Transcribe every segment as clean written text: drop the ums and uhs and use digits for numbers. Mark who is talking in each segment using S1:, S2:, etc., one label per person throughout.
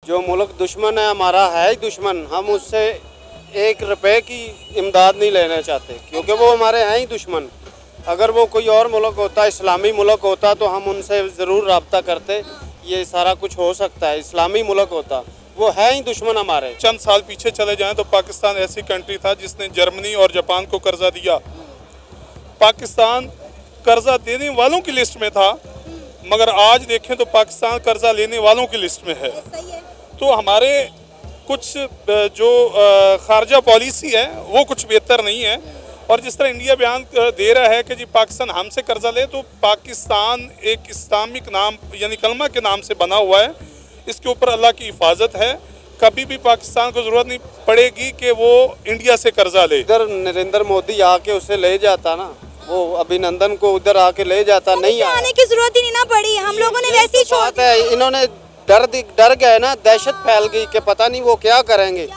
S1: जो मुल्क दुश्मन है हमारा है ही दुश्मन, हम उससे 1 रुपए की इमदाद नहीं लेना चाहते क्योंकि वो हमारे हैं ही दुश्मन। अगर वो कोई और मुल्क होता, इस्लामी मुल्क होता तो हम उनसे ज़रूर रब्ता करते, ये सारा कुछ हो सकता है। इस्लामी मुल्क होता, वो है ही दुश्मन हमारे।
S2: चंद साल पीछे चले जाएं तो पाकिस्तान ऐसी कंट्री था जिसने जर्मनी और जापान को कर्जा दिया। पाकिस्तान कर्जा देने वालों की लिस्ट में था, मगर आज देखें तो पाकिस्तान कर्जा लेने वालों की लिस्ट में है। तो हमारे कुछ जो खारजा पॉलिसी है वो कुछ बेहतर नहीं है। और जिस तरह इंडिया बयान दे रहा है कि जी पाकिस्तान हमसे कर्जा ले, तो पाकिस्तान एक इस्लामिक नाम यानी कलमा के नाम से बना हुआ है। इसके ऊपर अल्लाह की हिफाजत है, कभी भी पाकिस्तान को ज़रूरत नहीं पड़ेगी कि वो इंडिया से कर्जा ले।
S1: इधर नरेंद्र मोदी आके उसे ले जाता ना, वो अभिनंदन को उधर आके ले जाता, नहीं
S3: आने की जरूरत ही नहीं ना पड़ी, हम लोगों ने वैसे ही छोड़ दिया।
S1: इन्होंने डर गए ना, दहशत फैल गई कि पता नहीं वो क्या करेंगे।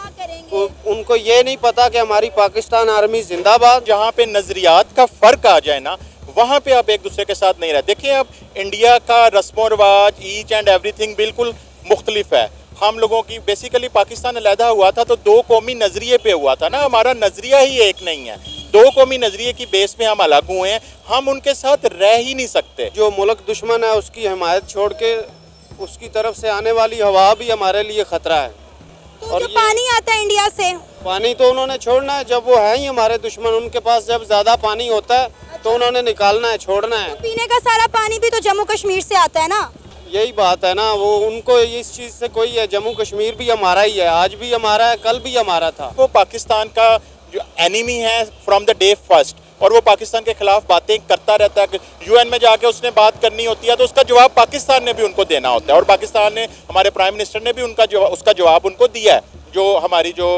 S1: उनको ये नहीं पता कि हमारी पाकिस्तान आर्मी जिंदाबाद।
S4: जहाँ पे नजरियात का फर्क आ जाए ना, वहाँ पे आप एक दूसरे के साथ नहीं रहे। देखिए अब इंडिया का रस्मो रवाज, ईच एंड एवरीथिंग बिल्कुल मुख्तलिफ है। हम लोगों की बेसिकली पाकिस्तान अलहदा हुआ था तो 2 कौमी नजरिए पे हुआ था ना, हमारा नजरिया ही एक नहीं है। 2 कौमी नजरिए की बेस पे हम अलग हुए हैं, हम उनके साथ रह ही नहीं सकते।
S1: जो मुल्क दुश्मन है उसकी हिमायत छोड़ के उसकी तरफ से आने वाली हवा भी हमारे लिए खतरा है।
S3: तो और जो पानी आता है इंडिया से,
S1: पानी तो उन्होंने छोड़ना है, जब वो है ही हमारे दुश्मन, उनके पास जब ज्यादा पानी होता है तो उन्होंने निकालना है, छोड़ना है।
S3: तो पीने का सारा पानी भी तो जम्मू कश्मीर से आता है ना,
S1: यही बात है ना। वो उनको इस चीज़ से कोई है, जम्मू कश्मीर भी हमारा ही है, आज भी हमारा है, कल भी हमारा था।
S4: वो पाकिस्तान का जो एनिमी है फ्रॉम द डे फर्स्ट, और वो पाकिस्तान के खिलाफ बातें करता रहता है। यूएन में जाके उसने बात करनी होती है तो उसका जवाब पाकिस्तान ने भी उनको देना होता है, और पाकिस्तान ने, हमारे प्राइम मिनिस्टर ने भी उसका जवाब उनको दिया है। जो हमारी जो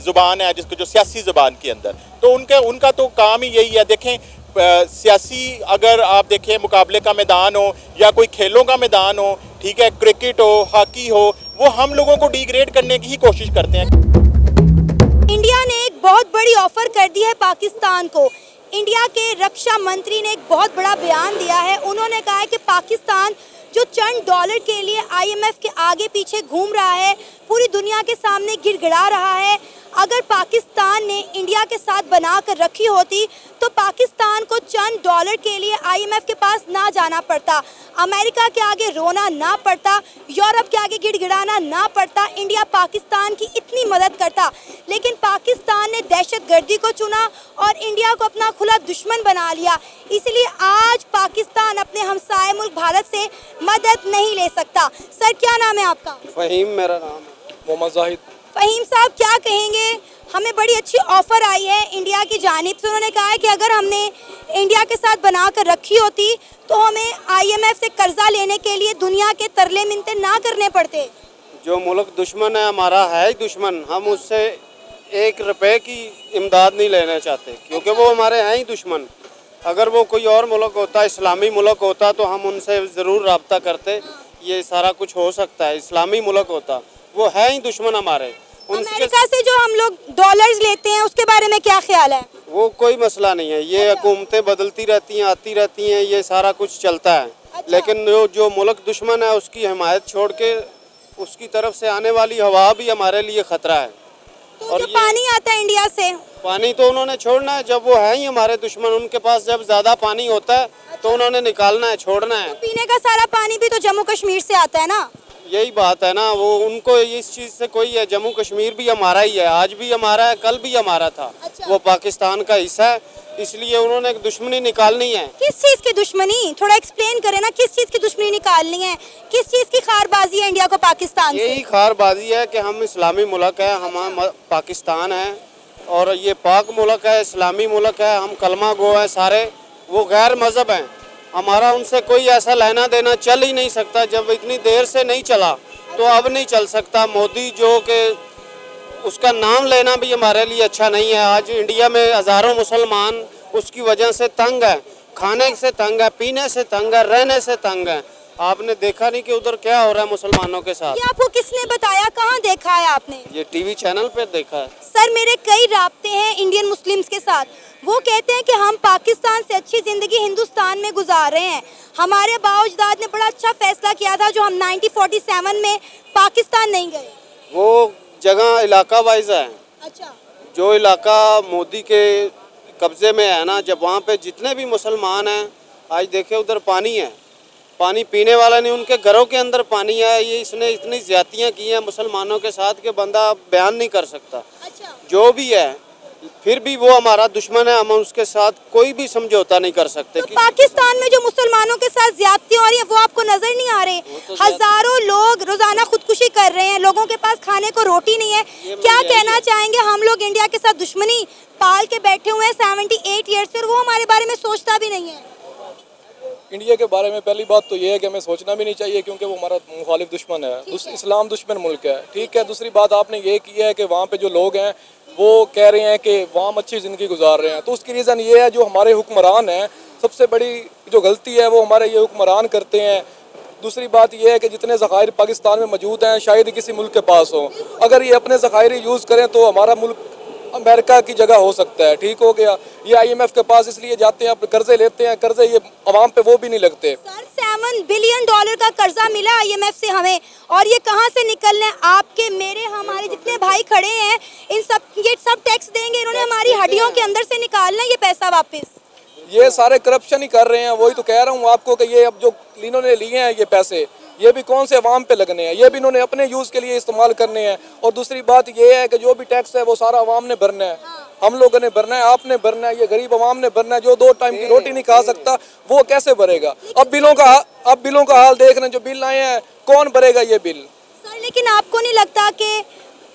S4: ज़ुबान है, जिसको जो सियासी ज़ुबान के अंदर, तो उनका तो काम ही यही है। देखें सियासी, अगर आप देखें मुकाबले का मैदान हो या कोई खेलों का मैदान हो, ठीक है, क्रिकेट हो, हॉकी हो, वो हम लोगों को डिग्रेड करने की ही कोशिश करते हैं।
S3: इंडिया ने एक बहुत बड़ी ऑफर कर दी है पाकिस्तान को। इंडिया के रक्षा मंत्री ने एक बहुत बड़ा बयान दिया है। उन्होंने कहा है कि पाकिस्तान जो चंद डॉलर के लिए IMF के आगे पीछे घूम रहा है, पूरी दुनिया के सामने गिड़गिड़ा रहा है, अगर पाकिस्तान ने इंडिया के साथ बना कर रखी होती तो पाकिस्तान को चंद डॉलर के लिए IMF के पास ना जाना पड़ता, अमेरिका के आगे रोना ना पड़ता, यूरोप के आगे गिड़गिड़ाना ना पड़ता, इंडिया पाकिस्तान की इतनी मदद करता। लेकिन पाकिस्तान ने दहशतगर्दी को चुना और इंडिया को अपना खुला दुश्मन बना लिया। इसलिए आज पाकिस्तान अपने हमसाये मुल्क भारत से मदद नहीं ले सकता। सर क्या नाम है आपका?
S1: फ़हीम मेरा नाम है।
S2: मोहम्मद जाहिद।
S3: फ़हीम साहब क्या कहेंगे, हमें बड़ी अच्छी ऑफ़र आई है इंडिया की जानिब से। उन्होंने कहा है कि अगर हमने इंडिया के साथ बना कर रखी होती तो हमें IMF से कर्जा लेने के लिए दुनिया के तरले मिन्नतें ना करने पड़ते।
S1: जो मुल्क दुश्मन है हमारा है ही दुश्मन, हम उससे 1 रुपए की इमदाद नहीं लेना चाहते क्योंकि वो हमारे हैं ही दुश्मन। अगर वो कोई और मुल्क होता, इस्लामी मुल्क होता तो हम उनसे ज़रूर रब्ता करते, ये सारा कुछ हो सकता है। इस्लामी मुल्क होता, वो है ही दुश्मन हमारे।
S3: अमेरिका से जो हम लोग डॉलर्स लेते हैं उसके बारे में क्या ख्याल है?
S1: वो कोई मसला नहीं है, ये हुकूमतें बदलती रहती हैं, आती रहती हैं, ये सारा कुछ चलता है। लेकिन जो मुल्क दुश्मन है उसकी हिमायत छोड़ के उसकी तरफ से आने वाली हवा भी हमारे लिए खतरा है।
S3: तो और जो पानी आता है इंडिया से,
S1: पानी तो उन्होंने छोड़ना है, जब वो है ही हमारे दुश्मन, उनके पास जब ज्यादा पानी होता है तो उन्होंने निकालना है, छोड़ना है।
S3: तो पीने का सारा पानी भी तो जम्मू कश्मीर से आता है ना,
S1: यही बात है ना। वो उनको इस चीज़ से कोई है, जम्मू कश्मीर भी हमारा ही है, आज भी हमारा है, कल भी हमारा था। वो पाकिस्तान का हिस्सा है, इसलिए उन्होंने एक दुश्मनी निकालनी है।
S3: किस चीज़ की दुश्मनी, थोड़ा एक्सप्लेन करें ना, किस चीज़ की दुश्मनी निकालनी है, किस चीज़ की खारबाजी है इंडिया को पाकिस्तान से?
S1: यही खारबाजी है कि हम इस्लामी मुल्क है, हम पाकिस्तान है और ये पाक मुल्क है, इस्लामी मुल्क है, हम कलमा गो है सारे, वो गैर मज़हब हैं। हमारा उनसे कोई ऐसा लेना देना चल ही नहीं सकता। जब इतनी देर से नहीं चला तो अब नहीं चल सकता। मोदी जो कि उसका नाम लेना भी हमारे लिए अच्छा नहीं है। आज इंडिया में हज़ारों मुसलमान उसकी वजह से तंग है, खाने से तंग है, पीने से तंग है, रहने से तंग है। आपने देखा नहीं कि उधर क्या हो रहा है मुसलमानों के साथ?
S3: ये आपको किसने बताया, कहाँ देखा है आपने?
S1: ये टीवी चैनल पे देखा है।
S3: सर मेरे कई राब्ते हैं इंडियन मुस्लिम्स के साथ, वो कहते हैं कि हम पाकिस्तान से अच्छी ज़िंदगी हिंदुस्तान में गुजार रहे हैं। हमारे बाओजदाद ने बड़ा अच्छा फैसला किया था जो हम 1947 में पाकिस्तान नहीं गए।
S1: वो जगह इलाका वाइज है।
S3: अच्छा।
S1: जो इलाका मोदी के कब्जे में है ना, जब वहाँ पे जितने भी मुसलमान हैं, आज देखे उधर पानी है, पानी पीने वाला नहीं, उनके घरों के अंदर पानी है। ये इसने इतनी ज्यादतियाँ की हैं मुसलमानों के साथ कि बंदा बयान नहीं कर सकता।
S3: अच्छा।
S1: जो भी है, फिर भी वो हमारा दुश्मन है, हम उसके साथ कोई भी समझौता नहीं कर सकते।
S3: तो पाकिस्तान में जो मुसलमानों के साथ ज्यादती हो रही है वो आपको नजर नहीं आ रहे? हजारों लोग रोजाना खुदकुशी कर रहे हैं, लोगों के पास खाने को रोटी नहीं है। क्या कहना चाहेंगे? हम लोग इंडिया के साथ दुश्मनी पाल के बैठे हुए हैं 78 ईयर्स से, और वो हमारे बारे में सोचता भी नहीं है।
S5: इंडिया के बारे में पहली बात तो ये है कि हमें सोचना भी नहीं चाहिए, क्योंकि वो हमारा मुखालिफ दुश्मन है, इस्लाम दुश्मन मुल्क है। ठीक है। दूसरी बात आपने ये की है कि वहाँ पे जो लोग हैं वो कह रहे हैं कि वहाँ अच्छी ज़िंदगी गुजार रहे हैं, तो उसकी रीज़न ये है जो हमारे हुक्मरान हैं, सबसे बड़ी जो गलती है वो हमारे ये हुक्मरान करते हैं। दूसरी बात ये है कि जितने ज़खायर पाकिस्तान में मौजूद हैं शायद ही किसी मुल्क के पास हो। अगर ये अपने ज़खायर यूज़ करें तो हमारा मुल्क अमेरिका की जगह हो सकता है। ठीक हो गया। ये IMF के पास इसलिए जाते हैं, अपने कर्जे लेते हैं, कर्जे ये अवाम पे वो भी नहीं लगते।
S3: सर $7 बिलियन का कर्जा मिला IMF से हमें, और ये कहाँ से निकलने? आपके मेरे हमारे जितने भाई खड़े हैं इन सब ये सब टैक्स देंगे, इन्होंने हमारी हड्डियों के अंदर से निकालना ये पैसा वापस।
S5: ये सारे करप्शन ही कर रहे हैं। वही तो कह रहा हूँ आपको कि ये अब जो इन्होंने लिए हैं ये पैसे, ये भी कौन से अवाम पे लगने हैं, ये भी इन्होंने अपने यूज़ के लिए इस्तेमाल करने हैं। और दूसरी बात ये है कि जो भी टैक्स है वो सारा अवाम ने भरना है, हम लोगों ने भरना है, आपने भरना है, ये गरीब अवाम ने भरना है। जो 2 टाइम की रोटी नहीं खा सकता वो कैसे भरेगा? अब बिलों का हाल देख रहे हैं, जो बिल आए हैं कौन भरेगा ये बिल?
S3: सर लेकिन आपको नहीं लगता कि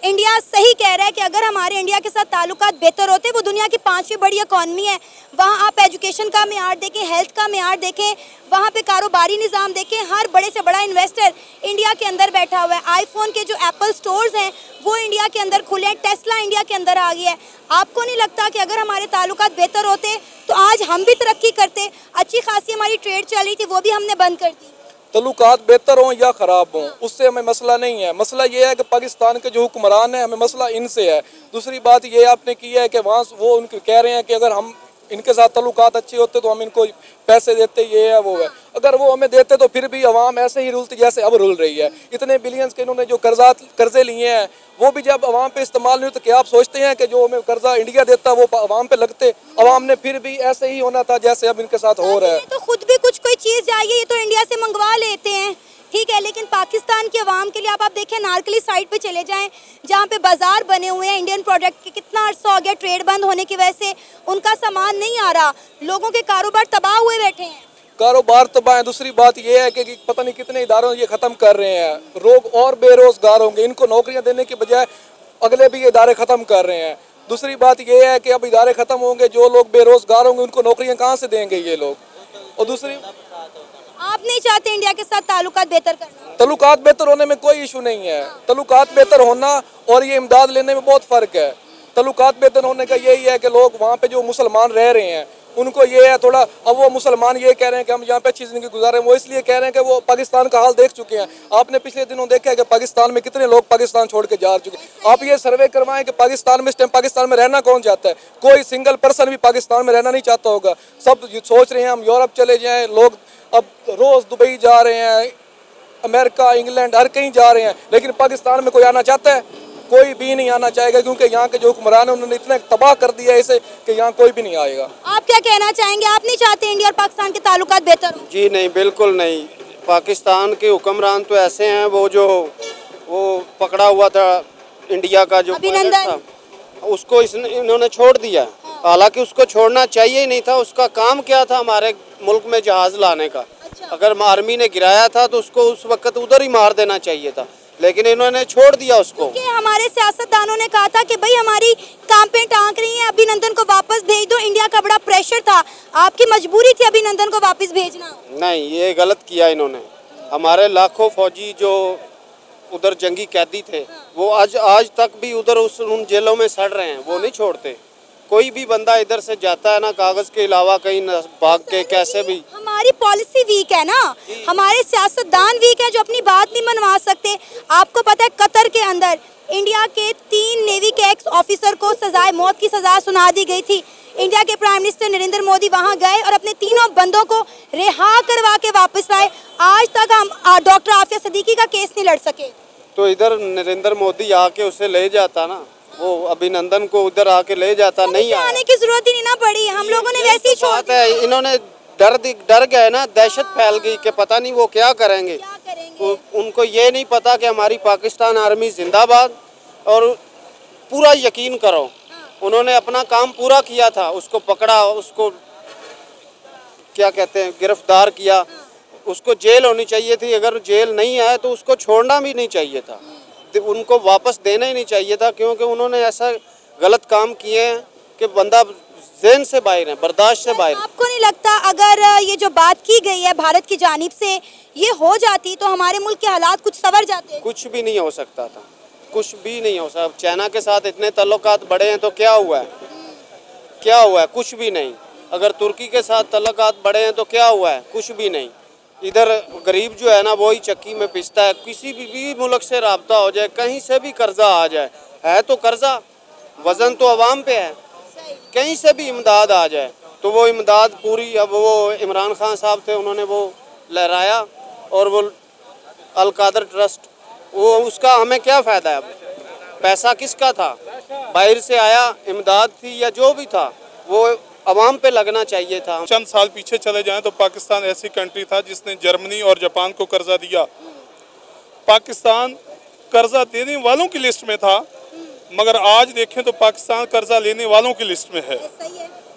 S3: इंडिया सही कह रहा है कि अगर हमारे इंडिया के साथ ताल्लुकात बेहतर होते, वो दुनिया की 5वीं बड़ी इकॉनमी है, वहाँ आप एजुकेशन का मेयार देखें, हेल्थ का मेयार देखें, वहाँ पे कारोबारी निज़ाम देखें, हर बड़े से बड़ा इन्वेस्टर इंडिया के अंदर बैठा हुआ है। आईफोन के जो एप्पल स्टोर्स हैं वो इंडिया के अंदर खुले हैं, टेस्ला इंडिया के अंदर आ गया है। आपको नहीं लगता कि अगर हमारे ताल्लुकात बेहतर होते तो आज हम भी तरक्की करते? अच्छी खासी हमारी ट्रेड चल रही थी, वो भी हमने बंद कर दी।
S5: तल्लुकात बेहतर हों या ख़राब हों उससे हमें मसला नहीं है। मसला ये है कि पाकिस्तान के जो हुक्मरान हैं, हमें मसला इनसे है। दूसरी बात ये आपने की है कि वहाँ वो उनके कह रहे हैं कि अगर हम इनके साथ तल्लुकात अच्छे होते तो हम इनको पैसे देते, ये है वो है। अगर वो हमें देते तो फिर भी अवाम ऐसे ही रुलती जैसे अब रुल रही है। इतने बिलियंस के इन्होंने जो कर्जे लिए हैं वो भी जब अवाम पे इस्तेमाल नहीं, तो क्या आप सोचते हैं कि जो हमें कर्जा इंडिया देता वो अवाम पे लगते? अवाम ने फिर भी ऐसे ही होना था जैसे अब इनके साथ हो रहा है।
S3: तो खुद भी कुछ कोई चीज़ चाहिए ये तो इंडिया से मंगवा लेते हैं, ठीक है, लेकिन पाकिस्तान के अवाम के लिए आप देखें, नारकली साइड पे चले जाएं जहाँ पे बाजार बने हुए हैं इंडियन प्रोडक्ट के, कितना अर्सा हो गया ट्रेड बंद होने की वजह से उनका सामान नहीं आ रहा, लोगों के कारोबार तबाह हुए बैठे हैं।
S5: कारोबार तबाह है। दूसरी बात ये है कि पता नहीं कितने इदारों ये ख़त्म कर रहे हैं, लोग और बेरोजगार होंगे, इनको नौकरियां देने की बजाय अगले भी इदारे ख़त्म कर रहे हैं। दूसरी बात ये है कि अब इदारे ख़त्म होंगे, जो लोग बेरोजगार होंगे उनको नौकरियां कहाँ से देंगे ये लोग? और दूसरी,
S3: आप नहीं चाहते इंडिया के साथ ताल्लुकात बेहतर करना?
S5: तल्लुकात बेहतर होने में कोई इशू नहीं है। तल्लुकात बेहतर होना और ये इमदाद लेने में बहुत फ़र्क है। तल्लुकात बेहतर होने का यही है कि लोग वहाँ पे जो मुसलमान रह रहे हैं उनको ये है थोड़ा, अब वो मुसलमान ये कह रहे हैं कि हम यहाँ पे अच्छी ज़िंदगी गुजार रहे हैं, वो इसलिए कह रहे हैं कि वो पाकिस्तान का हाल देख चुके हैं। आपने पिछले दिनों देखा है कि पाकिस्तान में कितने लोग पाकिस्तान छोड़ के जा चुके हैं। आप ये सर्वे करवाएं कि पाकिस्तान में इस टाइम पाकिस्तान में रहना कौन चाहता है? कोई सिंगल पर्सन भी पाकिस्तान में रहना नहीं चाहता होगा। सब सोच रहे हैं हम यूरोप चले जाएँ। लोग अब रोज़ दुबई जा रहे हैं, अमेरिका, इंग्लैंड, हर कहीं जा रहे हैं, लेकिन पाकिस्तान में कोई आना चाहता है? कोई भी नहीं आना चाहेगा, क्योंकि यहाँ के जो हुक्मरान है उन्होंने इतना तबाह कर दिया है इसे कि यहाँ कोई भी नहीं आएगा।
S3: आप क्या कहना चाहेंगे? आप नहीं चाहते इंडिया और पाकिस्तान के ताल्लुकात बेहतर हो?
S1: जी नहीं, बिल्कुल नहीं। पाकिस्तान के हुक्मरान तो ऐसे हैं, वो पकड़ा हुआ था इंडिया का जो
S3: अभिनंदन
S1: था, उसको इन्होंने छोड़ दिया। हालांकि उसको छोड़ना चाहिए ही नहीं था। उसका काम क्या था? हमारे मुल्क में जहाज लाने का। अगर आर्मी ने गिराया था तो उसको उस वक्त उधर ही मार देना चाहिए था, लेकिन इन्होंने छोड़ दिया उसको।
S3: हमारे सियासतदानों ने कहा था कि भाई हमारी काम पे टांग रही है, अभिनंदन को वापस भेज दो। इंडिया का बड़ा प्रेशर था, आपकी मजबूरी थी अभिनंदन को वापस भेजना? नहीं,
S1: ये गलत किया इन्होंने। हमारे लाखों फौजी जो उधर जंगी कैदी थे वो आज तक भी उधर उन जेलों में सड़ रहे हैं, वो नहीं छोड़ते। कोई भी बंदा इधर से जाता है ना, कागज के अलावा कहीं भाग के कैसे भी।
S3: हमारी हमारी पॉलिसी वीक है ना, हमारे सियासतदान वीक है जो अपनी बात नहीं मनवा सकते। आपको पता है कतर के अंदर इंडिया के 3 नेवी के एक्स ऑफिसर को सजाए मौत की सजा सुना दी गई थी। इंडिया के प्राइम मिनिस्टर नरेंद्र मोदी वहां गए और अपने तीनों बंदों को रिहा करवा के वापस लाए। आज तक हम डॉक्टर आफिया सिद्दीकी का केस नहीं लड़ सके।
S1: तो इधर नरेंद्र मोदी आके उसे ले जाता ना, वो अभिनंदन को उधर आके ले जाता, नहीं
S3: आने की जरूरत ही नहीं ना पड़ी, हम लोगों ने वैसे ही छोड़ दिया।
S1: इन्होंने डर गए ना, दहशत फैल गई कि पता नहीं वो क्या करेंगे। उनको ये नहीं पता कि हमारी पाकिस्तान आर्मी जिंदाबाद। और पूरा यकीन करो, उन्होंने अपना काम पूरा किया था, उसको पकड़ा, उसको क्या कहते हैं गिरफ्तार किया, उसको जेल होनी चाहिए थी। अगर जेल नहीं आया तो उसको छोड़ना भी नहीं चाहिए था, उनको वापस देना ही नहीं चाहिए था, क्योंकि उन्होंने ऐसा गलत काम किए हैं कि बंदा ज़हन से बाहर है, बर्दाश्त से बाहर।
S3: आपको नहीं लगता अगर ये जो बात की गई है भारत की जानिब से ये हो जाती तो हमारे मुल्क के हालात कुछ संवर जाते?
S1: कुछ भी नहीं हो सकता था, कुछ भी नहीं हो सकता। चाइना के साथ इतने तल्लुकात बढ़े हैं तो क्या हुआ है? क्या हुआ है? कुछ भी नहीं। अगर तुर्की के साथ तल्लुकात बढ़े हैं तो क्या हुआ है? कुछ भी नहीं। इधर गरीब जो है ना वही चक्की में पिसता है। किसी भी मुल्क से राब्ता हो जाए, कहीं से भी कर्जा आ जाए, है तो कर्जा, वजन तो अवाम पे है। कहीं से भी इमदाद आ जाए तो वो इमदाद पूरी, अब वो इमरान खान साहब थे, उन्होंने वो लहराया, और वो अल कादर ट्रस्ट, वो उसका हमें क्या फ़ायदा है? पैसा किसका था? बाहर से आया, इमदाद थी या जो भी था वो अवाम पे लगना चाहिए था।
S2: चंद साल पीछे चले जाएं तो पाकिस्तान ऐसी कंट्री था जिसने जर्मनी और जापान को कर्जा दिया। पाकिस्तान कर्जा देने वालों की लिस्ट में था, मगर आज देखें तो पाकिस्तान कर्जा लेने वालों की लिस्ट में है।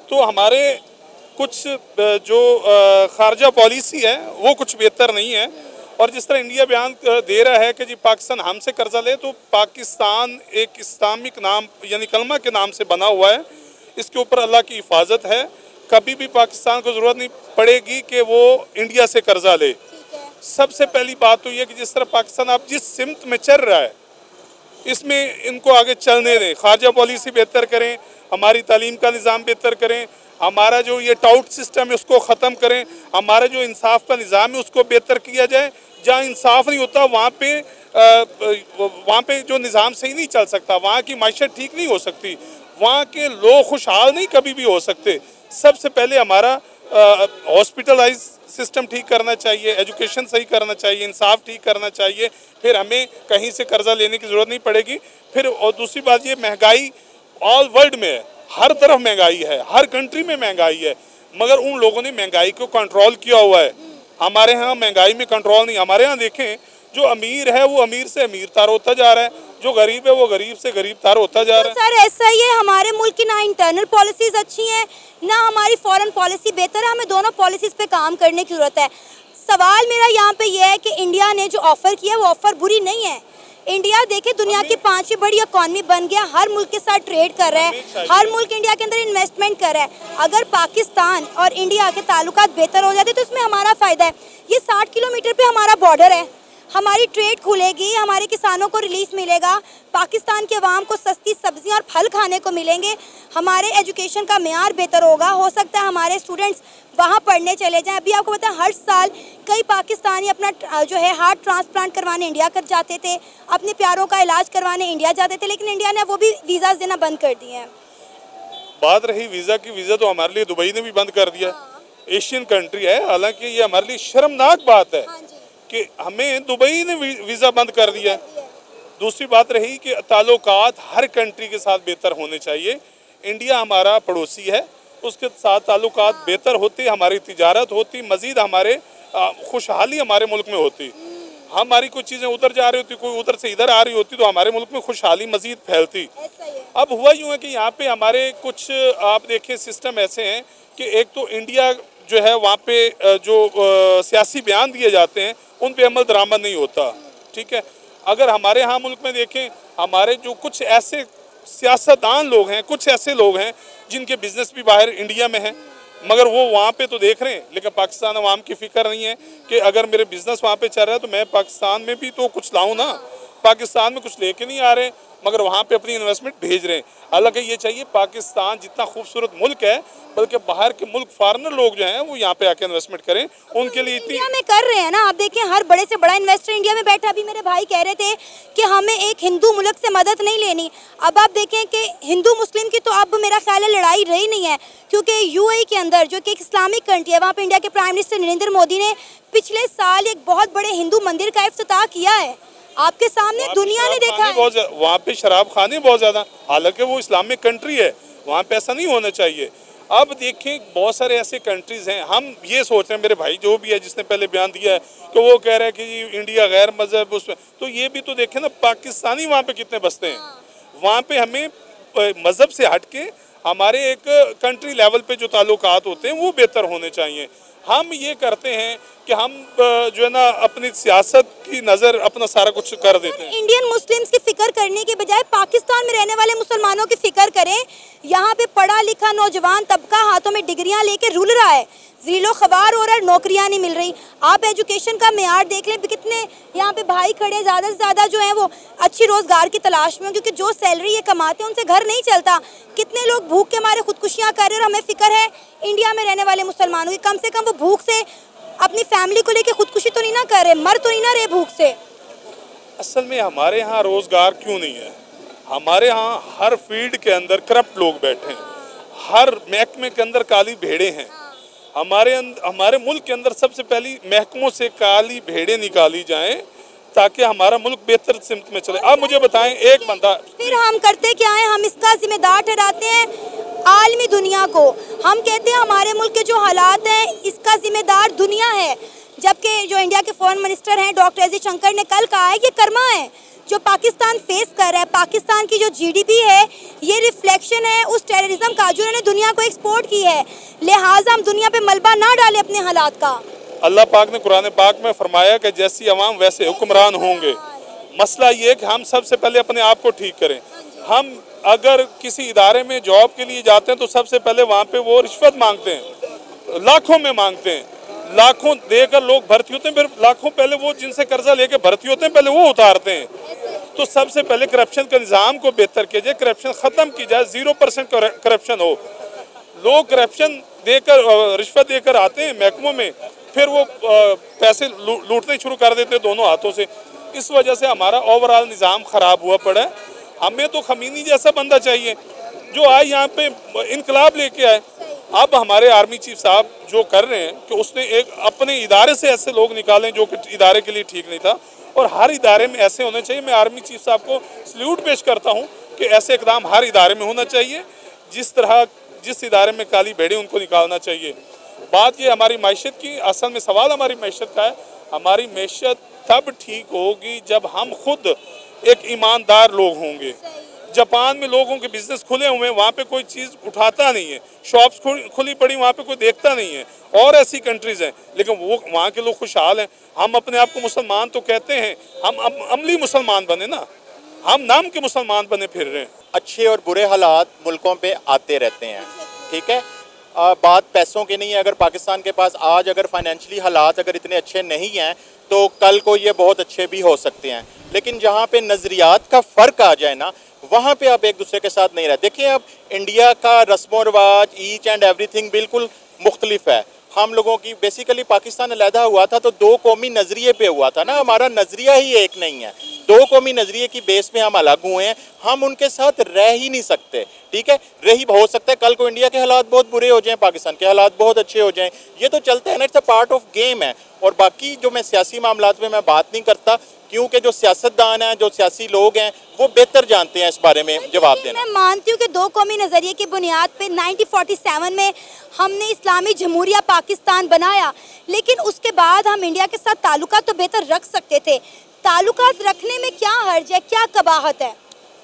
S2: तो हमारे कुछ जो खारजा पॉलिसी है वो कुछ बेहतर नहीं है। और जिस तरह इंडिया बयान दे रहा है कि जी पाकिस्तान हमसे कर्जा ले, तो पाकिस्तान एक इस्लामिक नाम यानी कलमा के नाम से बना हुआ है, इसके ऊपर अल्लाह की हिफाजत है। कभी भी पाकिस्तान को ज़रूरत नहीं पड़ेगी कि वो इंडिया से कर्जा ले। सबसे पहली बात तो ये कि जिस तरह पाकिस्तान अब जिस सिमत में चल रहा है इसमें इनको आगे चलने दें। खारजा पॉलिसी बेहतर करें, हमारी तालीम का निज़ाम बेहतर करें, हमारा जो ये टाउट सिस्टम है उसको ख़त्म करें, हमारा जो इंसाफ का निज़ाम है उसको बेहतर किया जाए। जहाँ इंसाफ नहीं होता वहाँ पे जो निज़ाम सही नहीं चल सकता, वहाँ की माशत ठीक नहीं हो सकती, वहाँ के लोग खुशहाल नहीं कभी भी हो सकते। सबसे पहले हमारा हॉस्पिटलाइज सिस्टम ठीक करना चाहिए, एजुकेशन सही करना चाहिए, इंसाफ ठीक करना चाहिए, फिर हमें कहीं से कर्जा लेने की ज़रूरत नहीं पड़ेगी। फिर और दूसरी बात, ये महंगाई ऑल वर्ल्ड में है, हर तरफ महंगाई है, हर कंट्री में महंगाई है, मगर उन लोगों ने महंगाई को कंट्रोल किया हुआ है। हमारे यहाँ महंगाई में कंट्रोल नहीं। हमारे यहाँ देखें, जो अमीर है वो अमीर से अमीर तार होता जा रहा है, जो गरीब है वो गरीब से गरीब तार होता जा रहा है।
S3: सर ऐसा ही है, हमारे मुल्क की ना इंटरनल पॉलिसीज अच्छी हैं ना हमारी फॉरेन पॉलिसी बेहतर है। हमें दोनों पॉलिसीज पे काम करने की जरूरत है। सवाल मेरा यहाँ पे ये है कि इंडिया ने जो ऑफर किया वो ऑफर बुरी नहीं है। इंडिया देखे दुनिया की 5वीं बड़ी इकॉनमी बन गया, हर मुल्क के साथ ट्रेड कर रहा है, हर मुल्क इंडिया के अंदर इन्वेस्टमेंट कर रहा है। अगर पाकिस्तान और इंडिया के ताल्लुकात बेहतर हो जाते तो इसमें हमारा फ़ायदा है। ये 60 किलोमीटर पे हमारा बॉर्डर है, हमारी ट्रेड खुलेगी, हमारे किसानों को रिलीफ मिलेगा, पाकिस्तान के अवाम को सस्ती सब्जियां और फल खाने को मिलेंगे, हमारे एजुकेशन का मेयार बेहतर होगा, हो सकता है हमारे स्टूडेंट्स वहाँ पढ़ने चले जाएं। अभी आपको पता है हर साल कई पाकिस्तानी अपना जो है हार्ट ट्रांसप्लांट करवाने इंडिया कर जाते थे, अपने प्यारों का इलाज करवाने इंडिया जाते थे, लेकिन इंडिया ने वो भी वीज़ा देना बंद कर दिए हैं।
S2: बात रही वीज़ा की, वीज़ा तो हमारे लिए दुबई ने भी बंद कर दिया। एशियन कंट्री है, हालांकि ये हमारे लिए शर्मनाक बात है कि हमें दुबई ने वीज़ा बंद कर दिया। दूसरी बात रही कि ताल्लुकात हर कंट्री के साथ बेहतर होने चाहिए। इंडिया हमारा पड़ोसी है, उसके साथ ताल्लुकात बेहतर होती, हमारी तिजारत होती, मज़ीद हमारे खुशहाली हमारे मुल्क में होती। हमारी कुछ चीज़ें उधर जा रही होती, कोई उधर से इधर आ रही होती, तो हमारे मुल्क में खुशहाली मज़ीद फैलती। अब हुआ यूँ है कि यहाँ पे हमारे कुछ आप देखें सिस्टम ऐसे हैं कि एक तो इंडिया जो है वहाँ पे जो सियासी बयान दिए जाते हैं उन पे अमल दरामद नहीं होता। ठीक है, अगर हमारे यहाँ मुल्क में देखें, हमारे जो कुछ ऐसे सियासतदान लोग हैं, कुछ ऐसे लोग हैं जिनके बिजनेस भी बाहर इंडिया में हैं, मगर वो वहाँ पे तो देख रहे हैं, लेकिन पाकिस्तान अवाम की फ़िक्र नहीं है कि अगर मेरे बिजनेस वहाँ पे चल रहा है तो मैं पाकिस्तान में भी तो कुछ लाऊँ ना। पाकिस्तान में कुछ लेके नहीं आ रहे मगर वहाँ पे अपनी इन्वेस्टमेंट भेज रहे हैं। हालांकि ये चाहिए पाकिस्तान जितना खूबसूरत मुल्क है बल्कि बाहर के मुल्क फॉरेनर लोग जो हैं वो यहाँ पे आके इन्वेस्टमेंट करें, उनके लिए इतनी
S3: इंडिया में कर रहे हैं ना। आप देखें हर बड़े से बड़ा इन्वेस्टर इंडिया में बैठा। अभी मेरे भाई कह रहे थे कि हमें एक हिंदू मुल्क से मदद नहीं लेनी। अब आप देखें कि हिंदू मुस्लिम की तो अब मेरा ख्याल है लड़ाई रही नहीं है, क्योंकि यूएई के अंदर जो कि एक इस्लामिक कंट्री है, वहाँ पे इंडिया के प्राइम मिनिस्टर नरेंद्र मोदी ने पिछले साल एक बहुत बड़े हिंदू मंदिर का इफ्तिताह किया है। आपके सामने दुनिया ने देखा है
S2: वहाँ पे शराब खाने बहुत ज्यादा, हालांकि वो इस्लामिक कंट्री है, वहाँ पे ऐसा नहीं होना चाहिए। अब देखें बहुत सारे ऐसे कंट्रीज हैं, हम ये सोच रहे हैं, मेरे भाई जो भी है जिसने पहले बयान दिया है कि वो कह रहा है कि इंडिया गैर मजहब उसमें, तो ये भी तो देखें ना पाकिस्तानी वहाँ पे कितने बसते हैं। वहाँ पे हमें मजहब से हट के हमारे एक कंट्री लेवल पे जो ताल्लुकात होते हैं वो बेहतर होने चाहिए। हम ये करते हैं कि हम जो है ना अपनी सियासत की नज़र अपना सारा कुछ कर देते हैं।
S3: इंडियन मुस्लिम्स की फिक्र करने के बजाय पाकिस्तान में रहने वाले मुसलमानों की फिक्र करें। यहाँ पे पढ़ा लिखा नौजवान तबका हाथों में डिग्रियां लेके रुल रहा है, ज़ीलो ख़वार हो रहा है, नौकरियां नहीं मिल रही। आप एजुकेशन का मेयार देख लें, कितने यहाँ पे भाई खड़े ज़्यादा से ज़्यादा जो हैं वो अच्छी रोज़गार की तलाश में, क्योंकि जो सैलरी ये कमाते हैं उनसे घर नहीं चलता। कितने लोग भूख के मारे खुदकुशियाँ कर रहे हैं। और हमें फिक्र है इंडिया में रहने वाले मुसलमानों की, कम से कम वो भूख से अपनी फैमिली को लेके खुदकुशी तो नहीं ना कर रहे, मर तो नहीं ना रहे भूख से।
S2: असल में हमारे यहाँ रोज़गार क्यों नहीं है? हमारे यहाँ हर फील्ड के अंदर करप्ट लोग बैठे हैं, हर महकमे के अंदर काली भेड़ें हैं। हमारे मुल्क के अंदर सबसे पहली महकमों से काली भेड़ें निकाली जाएं ताकि हमारा मुल्क बेहतर सिमत में चले। आप मुझे बताएं, एक बंदा,
S3: फिर हम करते क्या है, हम इसका जिम्मेदार ठहराते हैं आलमी दुनिया को। हम कहते हैं हमारे मुल्क के जो हालात हैं इसका जिम्मेदार दुनिया है, जबकि जो इंडिया के फॉरेन मिनिस्टर हैं डॉक्टर एस जयशंकर ने कल कहा है कि कर्मा है जो पाकिस्तान फेस कर रहा है। पाकिस्तान की जो जीडीपी है ये रिफ्लेक्शन है उस टेररिज्म का जो उन्होंने दुनिया को एक्सपोर्ट की है। लिहाजा हम दुनिया पे मलबा ना डालें अपने हालात का।
S2: अल्लाह पाक ने कुरान पाक में फरमाया कि जैसी अवाम वैसे हुक्मरान होंगे। मसला ये है कि हम सबसे पहले अपने आप को ठीक करें। हम अगर किसी इदारे में जॉब के लिए जाते हैं तो सबसे पहले वहाँ पे वो रिश्वत मांगते हैं, लाखों में मांगते हैं, लाखों देकर लोग भर्ती होते हैं, फिर लाखों पहले वो जिनसे कर्जा लेके भर्ती होते हैं पहले वो उतारते हैं। तो सबसे पहले करप्शन के निज़ाम को बेहतर किया जाए, करप्शन ख़त्म की जाए, 0% करप्शन हो। लोग करप्शन देकर रिश्वत देकर आते हैं महकमों में, फिर वो पैसे लूटने शुरू कर देते हैं दोनों हाथों से। इस वजह से हमारा ओवरऑल निज़ाम ख़राब हुआ पड़ा है। हमें तो खमीनी जैसा बंदा चाहिए जो आए यहाँ पे इनकलाब लेके आए। अब हमारे आर्मी चीफ साहब जो कर रहे हैं कि उसने एक अपने इदारे से ऐसे लोग निकालें जो कि इदारे के लिए ठीक नहीं था, और हर इदारे में ऐसे होने चाहिए। मैं आर्मी चीफ साहब को सल्यूट पेश करता हूँ कि ऐसे इकदाम हर इदारे में होना चाहिए। जिस इदारे में काली भेड़ें उनको निकालना चाहिए। बात ये हमारी मैशत की, असल में सवाल हमारी मैशत का है। हमारी मैशत तब ठीक होगी जब हम खुद एक ईमानदार लोग होंगे। जापान में लोगों के बिजनेस खुले हुए हैं, वहाँ पे कोई चीज़ उठाता नहीं है, शॉप्स खुली पड़ी वहाँ पे कोई देखता नहीं है। और ऐसी कंट्रीज़ हैं लेकिन वो वहाँ के लोग खुशहाल हैं। हम अपने आप को मुसलमान तो कहते हैं, हम अमली मुसलमान बने ना, हम नाम के मुसलमान बने फिर रहे हैं।
S4: अच्छे और बुरे हालात मुल्कों पे आते रहते हैं, ठीक है। बात पैसों की नहीं है। अगर पाकिस्तान के पास आज अगर फाइनेंशियली हालात अगर इतने अच्छे नहीं हैं तो कल को ये बहुत अच्छे भी हो सकते हैं। लेकिन जहाँ पे नज़रियात का फ़र्क आ जाए ना, वहाँ पे आप एक दूसरे के साथ नहीं रहते। देखिए अब इंडिया का रस्म व रवाज ईच एंड एवरीथिंग बिल्कुल मुख्तलिफ है। हम लोगों की बेसिकली पाकिस्तान अलहदा हुआ था तो दो कौमी नज़रिए पे हुआ था ना, हमारा नज़रिया ही एक नहीं है। दो कौमी नज़रिए की बेस पे हम अलग हुए हैं, हम उनके साथ रह ही नहीं सकते, ठीक है। रही हो सकता है कल को इंडिया के हालात बहुत बुरे हो जाएं, पाकिस्तान के हालात बहुत अच्छे हो जाएं, ये तो चलता है ना, it's a part of game है। और बाकी जो मैं सियासी मामलात में मैं बात नहीं करता, क्योंकि जो सियासतदान हैं, जो सियासी लोग हैं, वो बेहतर जानते हैं इस बारे में जवाब देना।
S3: मैं मानती हूँ कि दो कौमी नज़रिए की बुनियाद पे 1947 में हमने इस्लामी जमहूरिया पाकिस्तान बनाया, लेकिन उसके बाद हम इंडिया के साथ ताल्लुकात तो बेहतर रख सकते थे। ताल्लुकात रखने में क्या हर्ज है, क्या कबाहत है?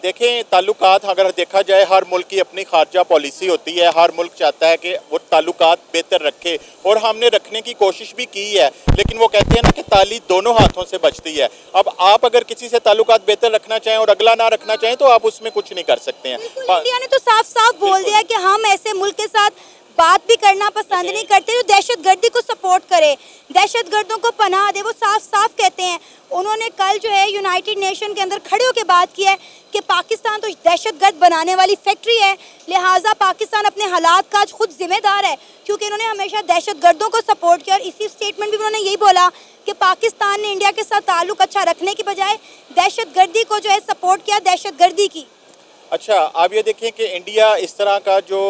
S4: देखें, ताल्लुकात अगर देखा जाए, हर मुल्क की अपनी खारजा पॉलिसी होती है, हर मुल्क चाहता है कि वो ताल्लुकात बेहतर रखे, और हमने रखने की कोशिश भी की है। लेकिन वो कहते हैं ना कि ताली दोनों हाथों से बचती है। अब आप अगर किसी से ताल्लुकात बेहतर रखना चाहें और अगला ना रखना चाहें तो आप उसमें कुछ नहीं कर सकते हैं।
S3: इंडिया ने तो साफ साफ बोल दिया कि हम ऐसे मुल्क के साथ बात भी करना पसंद नहीं करते, तो दहशतगर्दी को सपोर्ट करे, दहशतगर्दों को पनाह दे, वो साफ साफ कहते हैं। उन्होंने कल जो है यूनाइटेड नेशन के अंदर खड़े होकर बात की है कि पाकिस्तान तो दहशतगर्द बनाने वाली फैक्ट्री है, लिहाजा पाकिस्तान अपने हालात का आज खुद जिम्मेदार है, क्योंकि इन्होंने हमेशा दहशतगर्दों को सपोर्ट किया। और इसी स्टेटमेंट में उन्होंने यही बोला कि पाकिस्तान ने इंडिया के साथ ताल्लुक अच्छा रखने की बजाय दहशतगर्दी को जो है सपोर्ट किया, दहशतगर्दी की।
S4: अच्छा, आप ये देखें कि इंडिया इस तरह का जो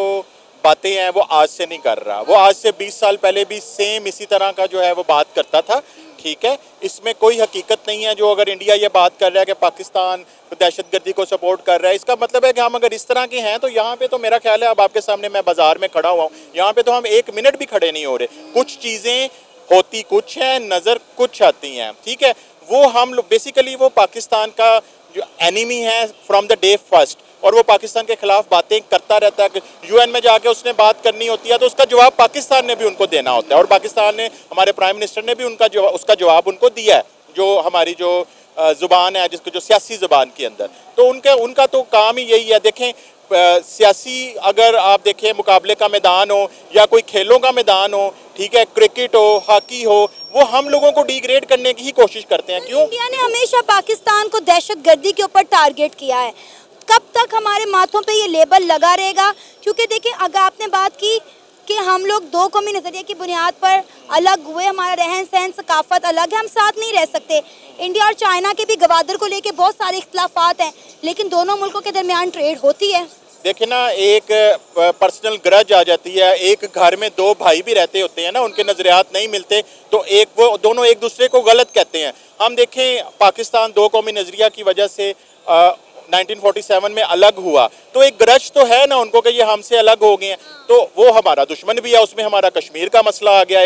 S4: बातें हैं वो आज से नहीं कर रहा, वो आज से 20 साल पहले भी सेम इसी तरह का जो है वो बात करता था। ठीक है, इसमें कोई हकीकत नहीं है। जो अगर इंडिया ये बात कर रहा है कि पाकिस्तान दहशतगर्दी को सपोर्ट कर रहा है, इसका मतलब है कि हम अगर इस तरह के हैं तो यहाँ पे तो मेरा ख्याल है, अब आपके सामने मैं बाजार में खड़ा हुआ हूँ, यहाँ पे तो हम 1 मिनट भी खड़े नहीं हो रहे। कुछ चीज़ें होती कुछ हैं, नज़र कुछ आती हैं। ठीक है, वो हम लोग बेसिकली वो पाकिस्तान का जो एनिमी है फ्रॉम द डे फर्स्ट, और वो पाकिस्तान के खिलाफ बातें करता रहता है कि यूएन में जाके उसने बात करनी होती है तो उसका जवाब पाकिस्तान ने भी उनको देना होता है, और पाकिस्तान ने, हमारे प्राइम मिनिस्टर ने भी उसका जवाब उनको दिया है। जो हमारी जो ज़ुबान है, जिसको जो सियासी ज़ुबान के अंदर, तो उनका तो काम ही यही है। देखें, सियासी अगर आप देखें मुकाबले का मैदान हो या कोई खेलों का मैदान हो, ठीक है, क्रिकेट हो, हॉकी हो, वो हम लोगों को डिग्रेड करने की ही कोशिश करते हैं। क्यों?
S3: इंडिया ने हमेशा पाकिस्तान को दहशतगर्दी के ऊपर टारगेट किया है। कब तक हमारे माथों पे ये लेबल लगा रहेगा? क्योंकि देखिए, अगर आपने बात की कि हम लोग दो कौमी नज़रिए की बुनियाद पर अलग हुए, हमारा रहन सहन सकाफत अलग है, हम साथ नहीं रह सकते। इंडिया और चाइना के भी गवादर को लेके बहुत सारे इख्तलाफात हैं, लेकिन दोनों मुल्कों के दरमियान ट्रेड होती है।
S4: देखिए ना, एक पर्सनल ग्रज आ जाती है। एक घर में 2 भाई भी रहते होते हैं ना, उनके नज़रियात नहीं मिलते तो वो दोनों एक दूसरे को गलत कहते हैं। हम देखें, पाकिस्तान 2 कौमी नज़रिया की वजह से 1947 में अलग हुआ, तो एक ग्रज तो है ना उनको कि ये हमसे अलग हो गए हैं, तो वो हमारा दुश्मन भी है। उसमें हमारा कश्मीर का मसला आ गया है।